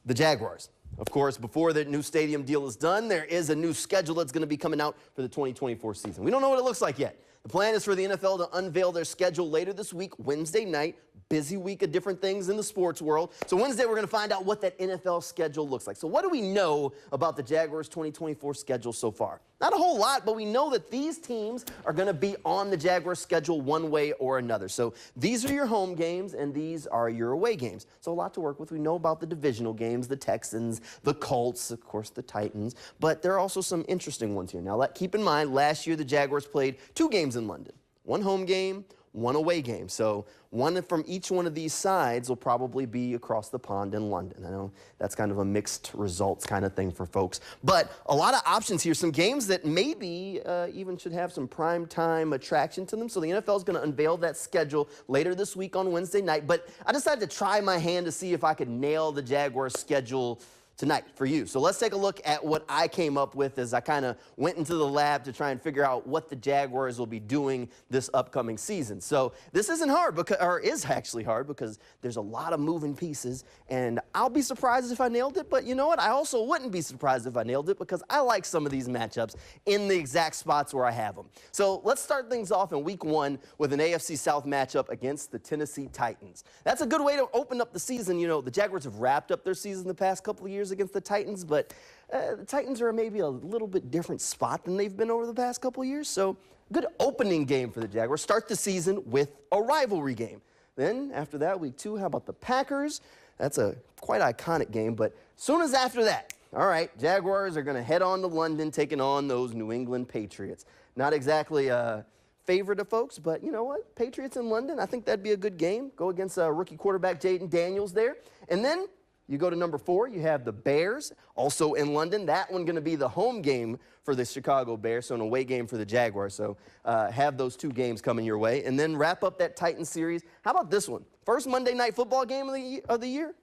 the Jaguars. Of course, before the new stadium deal is done, there is a new schedule that's going to be coming out for the 2024 season. We don't know what it looks like yet. The plan is for the NFL to unveil their schedule later this week, Wednesday night. Busy week of different things in the sports world. So Wednesday, we're going to find out what that NFL schedule looks like. So what do we know about the Jaguars' 2024 schedule so far? Not a whole lot, but we know that these teams are going to be on the Jaguars' schedule one way or another. So these are your home games, and these are your away games. So a lot to work with. We know about the divisional games, the Texans, the Colts, of course, the Titans. But there are also some interesting ones here. Now, keep in mind, last year the Jaguars played 2 games in London. 1 home game, 1 away game. So one from each one of these sides will probably be across the pond in London. I know that's kind of a mixed results kind of thing for folks. But a lot of options here. Some games that maybe even should have some prime time attraction to them. So the NFL is going to unveil that schedule later this week on Wednesday night. But I decided to try my hand to see if I could nail the Jaguars schedule tonight for you. So let's take a look at what I came up with as I kind of went into the lab to try and figure out what the Jaguars will be doing this upcoming season. So this isn't hard, is actually hard because there's a lot of moving pieces, and I'll be surprised if I nailed it, but you know what? I also wouldn't be surprised if I nailed it because I like some of these matchups in the exact spots where I have them. So let's start things off in week 1 with an AFC South matchup against the Tennessee Titans. That's a good way to open up the season. You know, the Jaguars have wrapped up their season the past couple of years against the Titans, but the Titans are maybe a little bit different spot than they've been over the past couple of years. So good opening game for the Jaguars. Start the season with a rivalry game. Then after that, week 2, how about the Packers? That's a quite iconic game, but soon as after that, all right, Jaguars are going to head on to London, taking on those New England Patriots. Not exactly a favorite of folks, but you know what? Patriots in London, I think that'd be a good game. Go against rookie quarterback Jaden Daniels there. And then you go to number 4, you have the Bears, also in London. That one going to be the home game for the Chicago Bears, so an away game for the Jaguars. So have those 2 games coming your way. And then wrap up that Titans series. How about this one? First Monday Night Football game of the year.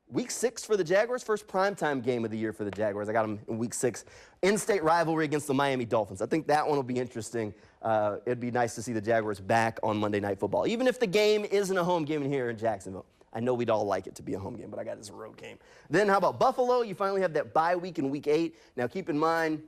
Week 6 for the Jaguars, first primetime game of the year for the Jaguars. I got them in week 6. In-state rivalry against the Miami Dolphins. I think that one will be interesting. It'd be nice to see the Jaguars back on Monday Night Football, even if the game isn't a home game here in Jacksonville. I know we'd all like it to be a home game, but I got it as a road game. Then how about Buffalo? You finally have that bye week in week 8. Now keep in mind,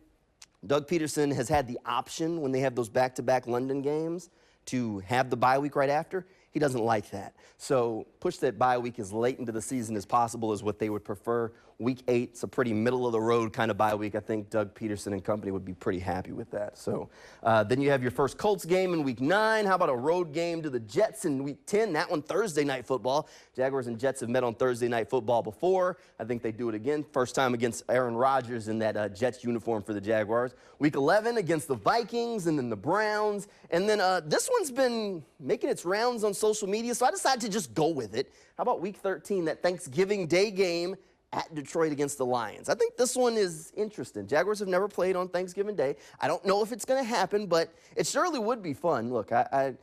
Doug Peterson has had the option when they have those back-to-back London games to have the bye week right after. He doesn't like that. So push that bye week as late into the season as possible is what they would prefer. Week 8, it's a pretty middle-of-the-road kind of bye week. I think Doug Peterson and company would be pretty happy with that. So then you have your first Colts game in week 9. How about a road game to the Jets in week 10? That one, Thursday Night Football. Jaguars and Jets have met on Thursday Night Football before. I think they do it again. First time against Aaron Rodgers in that Jets uniform for the Jaguars. Week 11 against the Vikings and then the Browns. And then this one's been making its rounds on social media, so I decided to just go with it. How about week 13, that Thanksgiving Day game at Detroit against the Lions? I think this one is interesting. Jaguars have never played on Thanksgiving Day. I don't know if it's going to happen, but it surely would be fun. Look, I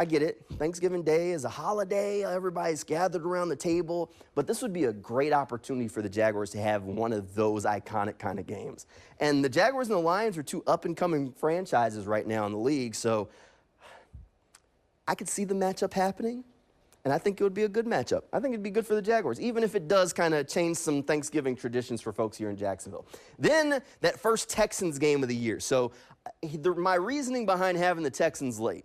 get it. Thanksgiving Day is a holiday. Everybody's gathered around the table. But this would be a great opportunity for the Jaguars to have one of those iconic kind of games. And the Jaguars and the Lions are 2 up-and-coming franchises right now in the league, so I could see the matchup happening. And I think it would be a good matchup. I think it'd be good for the Jaguars, even if it does kind of change some Thanksgiving traditions for folks here in Jacksonville. Then that first Texans game of the year. So my reasoning behind having the Texans late,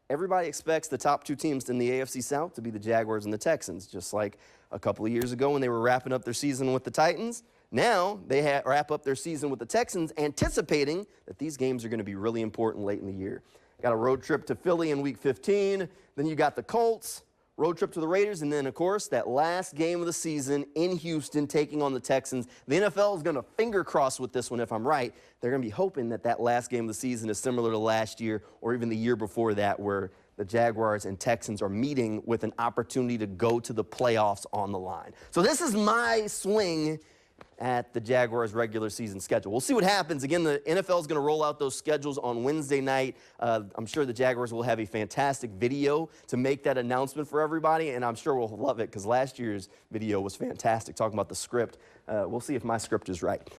everybody expects the top 2 teams in the AFC South to be the Jaguars and the Texans, just like a couple of years ago when they were wrapping up their season with the Titans. Now they wrap up their season with the Texans, anticipating that these games are going to be really important late in the year. Got a road trip to Philly in week 15. Then you got the Colts. Road trip to the Raiders, and then, of course, that last game of the season in Houston taking on the Texans. The NFL is going to finger cross with this one, if I'm right. They're going to be hoping that that last game of the season is similar to last year or even the year before that, where the Jaguars and Texans are meeting with an opportunity to go to the playoffs on the line. So this is my swing at the Jaguars' regular season schedule. We'll see what happens. Again, the NFL is going to roll out those schedules on Wednesday night. I'm sure the Jaguars will have a fantastic video to make that announcement for everybody, and I'm sure we'll love it because last year's video was fantastic, talking about the script. We'll see if my script is right.